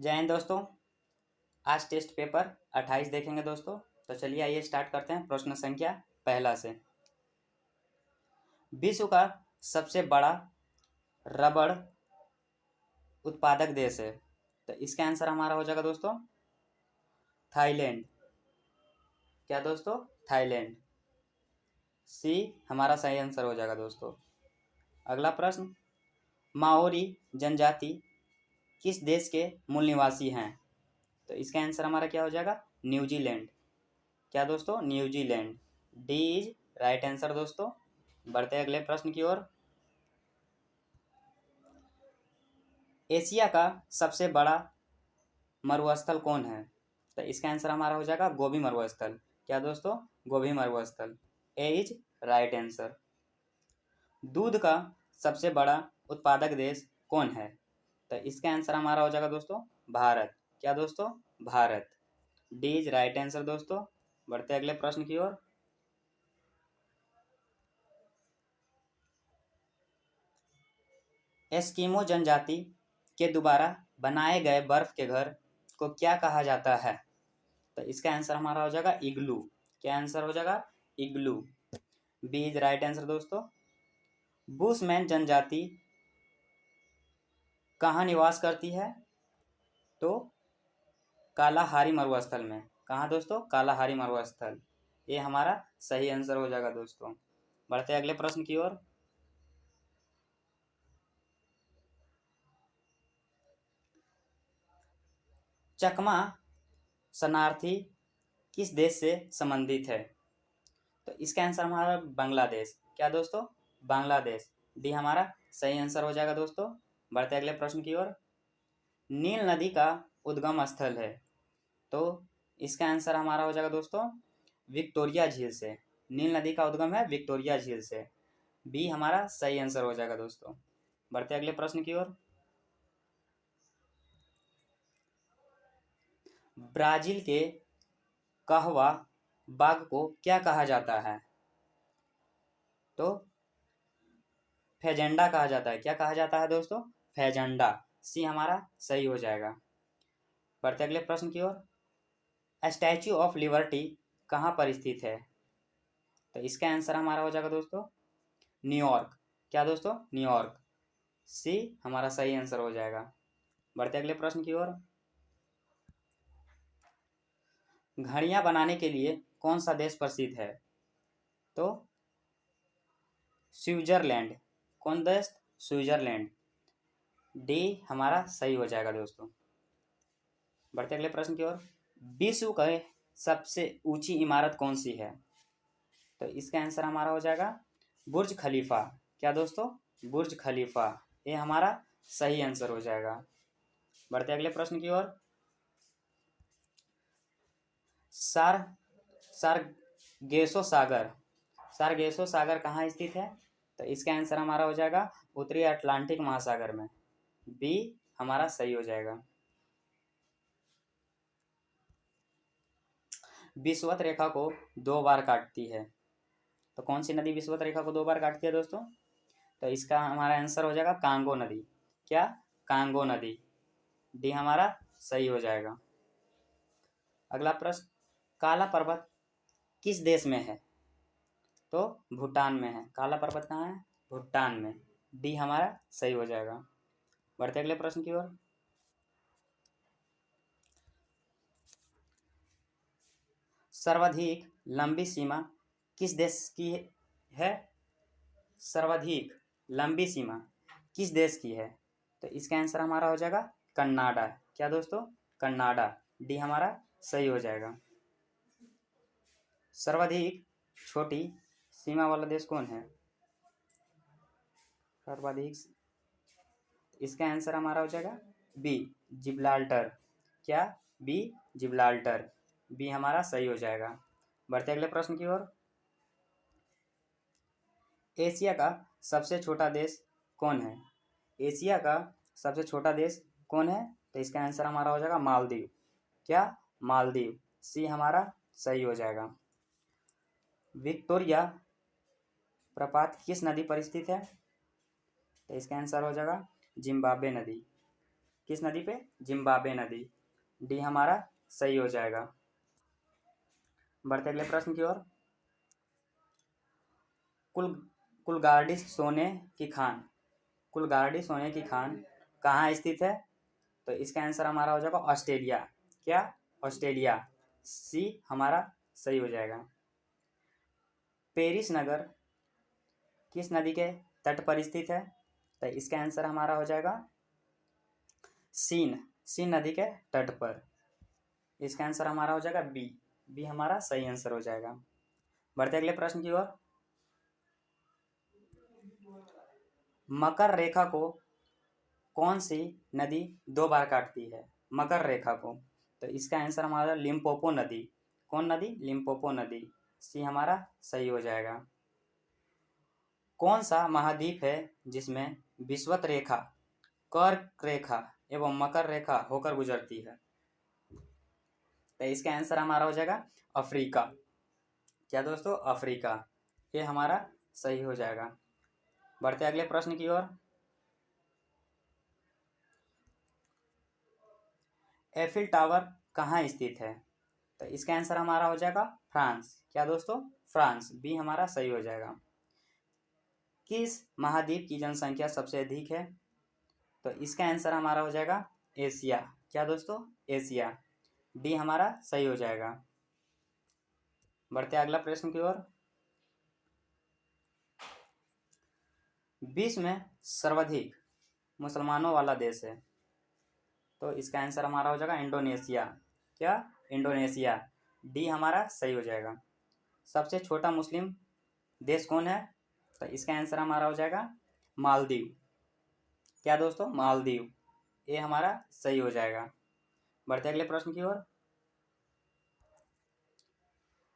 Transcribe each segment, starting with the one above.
जय हिंद दोस्तों। आज टेस्ट पेपर 28 देखेंगे दोस्तों। तो चलिए आइए स्टार्ट करते हैं प्रश्न संख्या पहला से। विश्व का सबसे बड़ा रबड़ उत्पादक देश है, तो इसका आंसर हमारा हो जाएगा दोस्तों थाईलैंड। क्या दोस्तों? थाईलैंड। सी हमारा सही आंसर हो जाएगा दोस्तों। अगला प्रश्न, माओरी जनजाति किस देश के मूल निवासी हैं? तो इसका आंसर हमारा क्या हो जाएगा? न्यूजीलैंड। क्या दोस्तों? New Zealand. D is right answer दोस्तों। बढ़ते अगले प्रश्न की ओर। एशिया का सबसे बड़ा मरुस्थल कौन है? तो इसका आंसर हमारा हो जाएगा गोबी मरुस्थल। क्या दोस्तों? गोबी मरुस्थल। ए इज राइट आंसर। दूध का सबसे बड़ा उत्पादक देश कौन है? तो इसका आंसर हमारा हो जाएगा दोस्तों भारत। क्या दोस्तों? Bharat. D is right answer दोस्तों। बढ़ते अगले प्रश्न की ओर। एस्किमो जनजाति के द्वारा बनाए गए बर्फ के घर को क्या कहा जाता है? तो इसका आंसर हमारा हो जाएगा इग्लू। क्या आंसर हो जाएगा? इग्लू। बी इज राइट आंसर दोस्तों। बुशमैन जनजाति कहाँ निवास करती है? तो कालाहारी मरुस्थल में। कहाँ दोस्तों? कालाहारी मरुस्थल। ये हमारा सही आंसर हो जाएगा दोस्तों। बढ़ते अगले प्रश्न की ओर। चकमा शरणार्थी किस देश से संबंधित है? तो इसका आंसर हमारा बांग्लादेश। क्या दोस्तों? बांग्लादेश। डी हमारा सही आंसर हो जाएगा दोस्तों। बढ़ते अगले प्रश्न की ओर। नील नदी का उद्गम स्थल है, तो इसका आंसर हमारा हो जाएगा दोस्तों विक्टोरिया झील से। नील नदी का उद्गम है विक्टोरिया झील से। बी हमारा सही आंसर हो जाएगा दोस्तों। बढ़ते अगले प्रश्न की ओर। ब्राजील के कहवा बाग को क्या कहा जाता है? तो फेजेंडा कहा जाता है। क्या कहा जाता है दोस्तों? फेजेंडा। सी हमारा सही हो जाएगा। बढ़ते अगले प्रश्न की ओर। स्टैच्यू ऑफ लिबर्टी कहाँ पर स्थित है? तो इसका आंसर हमारा हो जाएगा दोस्तों न्यूयॉर्क। क्या दोस्तों? न्यूयॉर्क। सी हमारा सही आंसर हो जाएगा। बढ़ते अगले प्रश्न की ओर। घड़ियां बनाने के लिए कौन सा देश प्रसिद्ध है? तो स्विट्जरलैंड। कौन देश? स्विट्जरलैंड। डी हमारा सही हो जाएगा दोस्तों। बढ़ते अगले प्रश्न की ओर। विश्व की सबसे ऊंची इमारत कौन सी है? तो इसका आंसर हमारा हो जाएगा बुर्ज खलीफा। क्या दोस्तों? बुर्ज खलीफा। ये हमारा सही आंसर हो जाएगा। बढ़ते अगले प्रश्न की ओर। सारगेसो सागर कहाँ स्थित है? तो इसका आंसर हमारा हो जाएगा उत्तरी अटलांटिक महासागर में। बी हमारा सही हो जाएगा। विषुवत रेखा को 2 बार काटती है, तो कौन सी नदी विषुवत रेखा को 2 बार काटती है दोस्तों? तो इसका हमारा आंसर हो जाएगा कांगो नदी। क्या? कांगो नदी। डी हमारा सही हो जाएगा। अगला प्रश्न, काला पर्वत किस देश में है? तो भूटान में है। काला पर्वत कहाँ है? भूटान में। डी हमारा सही हो जाएगा। बढ़ते अगले प्रश्न की ओर। सर्वाधिक लंबी सीमा किस देश की है? सर्वाधिक लंबी सीमा किस देश की है? तो इसका आंसर हमारा हो जाएगा कनाडा। क्या दोस्तों? कनाडा। डी हमारा सही हो जाएगा। सर्वाधिक छोटी सीमा वाला देश कौन है? सर्वाधिक, इसका आंसर हमारा हो जाएगा बी जिब्राल्टर। क्या? B Gibraltar. बी हमारा सही हो जाएगा। बढ़ते अगले प्रश्न की ओर। एशिया का सबसे छोटा देश कौन है? एशिया का सबसे छोटा देश कौन है? तो इसका आंसर हमारा हो जाएगा मालदीव। क्या? मालदीव। सी हमारा सही हो जाएगा। विक्टोरिया प्रपात किस नदी पर स्थित है? तो इसका आंसर हो जाएगा जिम्बाब्वे नदी। किस नदी पे? जिम्बाब्वे नदी। डी हमारा सही हो जाएगा। बढ़ते अगले प्रश्न की ओर। कुलगाड़ी सोने की खान, कुलगाड़ी सोने की खान कहाँ स्थित है? तो इसका आंसर हमारा हो जाएगा ऑस्ट्रेलिया। क्या? ऑस्ट्रेलिया। सी हमारा सही हो जाएगा। पेरिस नगर किस नदी के तट पर स्थित है? तो इसका आंसर हमारा हो जाएगा सीन नदी के तट पर। इसका आंसर हमारा हो जाएगा बी हमारा सही आंसर हो जाएगा। बढ़ते अगले प्रश्न की ओर। मकर रेखा को कौन सी नदी 2 बार काटती है? मकर रेखा को। तो इसका आंसर हमारा लिम्पोपो नदी। कौन नदी? लिम्पोपो नदी। सी हमारा सही हो जाएगा। कौन सा महाद्वीप है जिसमें विषुवत रेखा, कर्क रेखा एवं मकर रेखा होकर गुजरती है? तो इसका आंसर हमारा हो जाएगा अफ्रीका। क्या दोस्तों? अफ्रीका। ये हमारा सही हो जाएगा। बढ़ते अगले प्रश्न की ओर। एफिल टावर कहाँ स्थित है? तो इसका आंसर हमारा हो जाएगा फ्रांस। क्या दोस्तों? फ्रांस। बी हमारा सही हो जाएगा। किस महाद्वीप की जनसंख्या सबसे अधिक है? तो इसका आंसर हमारा हो जाएगा एशिया। क्या दोस्तों? एशिया। डी हमारा सही हो जाएगा। बढ़ते अगला प्रश्न की ओर। विश्व में सर्वाधिक मुसलमानों वाला देश है? तो इसका आंसर हमारा हो जाएगा इंडोनेशिया। क्या? इंडोनेशिया। डी हमारा सही हो जाएगा। सबसे छोटा मुस्लिम देश कौन है? तो इसका आंसर हमारा हो जाएगा मालदीव। क्या दोस्तों? मालदीव। ये हमारा सही हो जाएगा। बढ़ते अगले प्रश्न की ओर।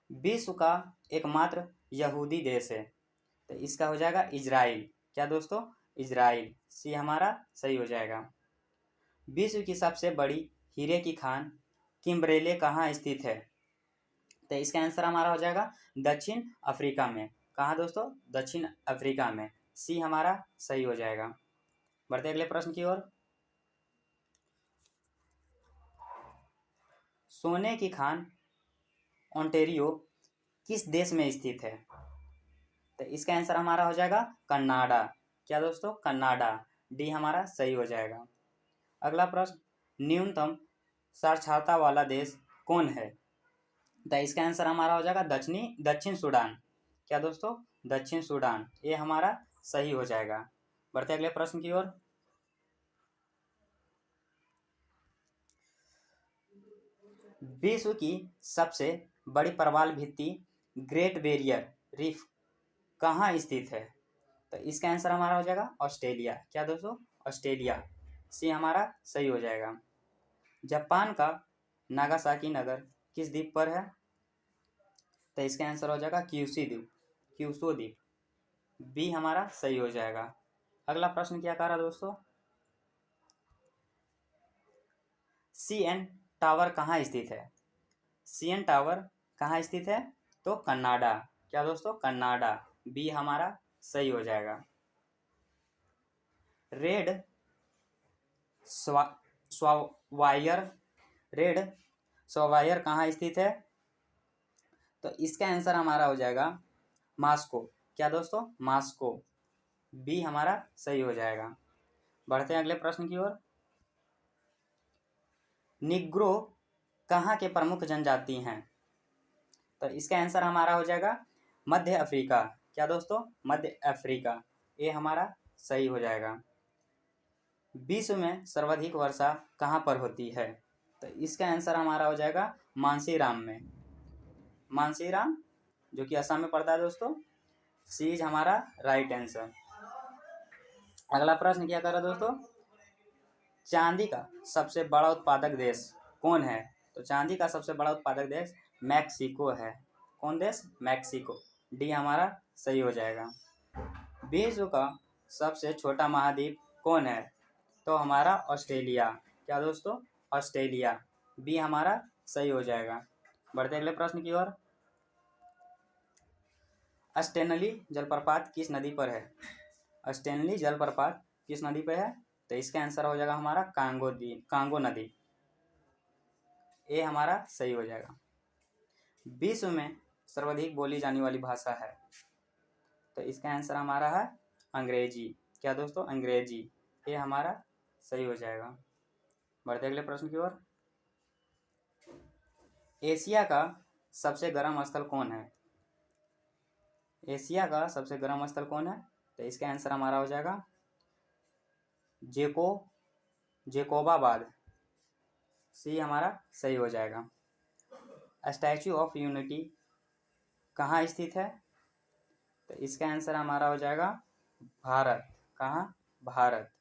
विश्व का एकमात्र यहूदी देश है? तो इसका हो जाएगा इजराइल। क्या दोस्तों? इजराइल। सी हमारा सही हो जाएगा। विश्व की सबसे बड़ी हीरे की खान किम्बरेले कहाँ स्थित है? तो इसका आंसर हमारा हो जाएगा दक्षिण अफ्रीका में। कहाँ दोस्तों? दक्षिण अफ्रीका में। सी हमारा सही हो जाएगा। बढ़ते अगले प्रश्न की ओर। सोने की खान ओंटेरियो किस देश में स्थित है? तो इसका आंसर हमारा हो जाएगा कनाडा। क्या दोस्तों? कनाडा। डी हमारा सही हो जाएगा। अगला प्रश्न। न्यूनतम साक्षरता वाला देश कौन है? तो इसका आंसर हमारा हो जाएगा दक्षिण सूडान। क्या दोस्तों? दक्षिण सूडान। ये हमारा सही हो जाएगा। बढ़ते अगले प्रश्न की ओर। विश्व की सबसे बड़ी प्रवाल भित्ति ग्रेट बैरियर रीफ कहाँ स्थित है? तो इसका आंसर हमारा हो जाएगा ऑस्ट्रेलिया। क्या दोस्तों? ऑस्ट्रेलिया। सी हमारा सही हो जाएगा। जापान का नागासाकी नगर किस द्वीप पर है? तो इसका आंसर हो जाएगा क्यूशो द्वीप। बी हमारा सही हो जाएगा। अगला प्रश्न क्या कह रहा दोस्तों? CN टावर कहाँ स्थित है? CN टावर कहाँ स्थित है? तो कनाडा। क्या दोस्तों? कनाडा। बी हमारा सही हो जाएगा। रेड स्वावायर कहाँ स्थित है? तो इसका आंसर हमारा हो जाएगा मॉस्को। क्या दोस्तों? मॉस्को। बी हमारा सही हो जाएगा। बढ़ते हैं अगले प्रश्न की ओर। निग्रो कहाँ के प्रमुख जनजाति हैं? तो इसका आंसर हमारा हो जाएगा मध्य अफ्रीका। क्या दोस्तों? मध्य अफ्रीका। ये हमारा सही हो जाएगा। विश्व में सर्वाधिक वर्षा कहाँ पर होती है? तो इसका आंसर हमारा हो जाएगा मानसीराम में। मानसीराम जो कि असम में पड़ता है दोस्तों। सी इज हमारा राइट आंसर। अगला प्रश्न क्या कर रहा है दोस्तों? चांदी का सबसे बड़ा उत्पादक देश कौन है? तो चांदी का सबसे बड़ा उत्पादक देश मैक्सिको है। कौन देश? मैक्सिको। डी हमारा सही हो जाएगा। विश्व का सबसे छोटा महाद्वीप कौन है? तो हमारा ऑस्ट्रेलिया। क्या दोस्तों? ऑस्ट्रेलिया। बी हमारा सही हो जाएगा। बढ़ते अगले प्रश्न की ओर। स्टेनली जलप्रपात किस नदी पर है? स्टेनली जलप्रपात किस नदी पर है? तो इसका आंसर हो जाएगा हमारा कांगो नदी। ये हमारा सही हो जाएगा। विश्व में सर्वाधिक बोली जाने वाली भाषा है, तो इसका आंसर हमारा है अंग्रेजी। क्या दोस्तों? अंग्रेजी। ये हमारा सही हो जाएगा। बढ़ते अगले प्रश्न की ओर। एशिया का सबसे गर्म स्थल कौन है? एशिया का सबसे गर्म स्थल कौन है? तो इसका आंसर हमारा हो जाएगा जेकोबाबाद। सी हमारा सही हो जाएगा। स्टैचू ऑफ यूनिटी कहाँ स्थित है? तो इसका आंसर हमारा हो जाएगा भारत। कहाँ? भारत।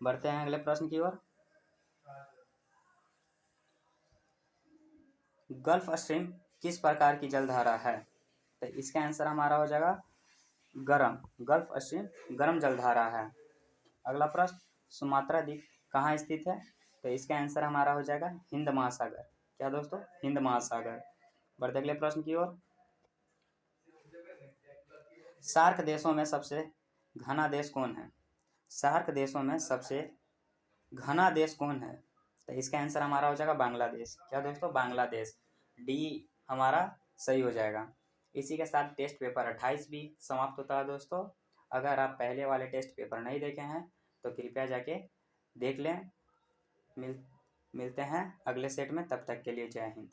बढ़ते हैं अगले प्रश्न की ओर। गल्फ स्ट्रीम किस प्रकार की जलधारा है? तो इसका आंसर हमारा हो जाएगा गर्म। गल्फ स्ट्रीम गर्म जलधारा है। अगला प्रश्न, सुमात्रा द्वीप कहाँ स्थित है? तो इसका आंसर हमारा हो जाएगा हिंद महासागर। क्या दोस्तों? हिंद महासागर। बढ़ते अगले प्रश्न की ओर। सार्क देशों में सबसे घना देश कौन है? सार्क देशों में सबसे घना देश कौन है? तो इसका आंसर हमारा हो जाएगा बांग्लादेश। क्या दोस्तों? बांग्लादेश। डी हमारा सही हो जाएगा। इसी के साथ टेस्ट पेपर 28 भी समाप्त होता है दोस्तों। अगर आप पहले वाले टेस्ट पेपर नहीं देखे हैं तो कृपया जाके देख लें। मिलते हैं अगले सेट में, तब तक के लिए जय हिंद।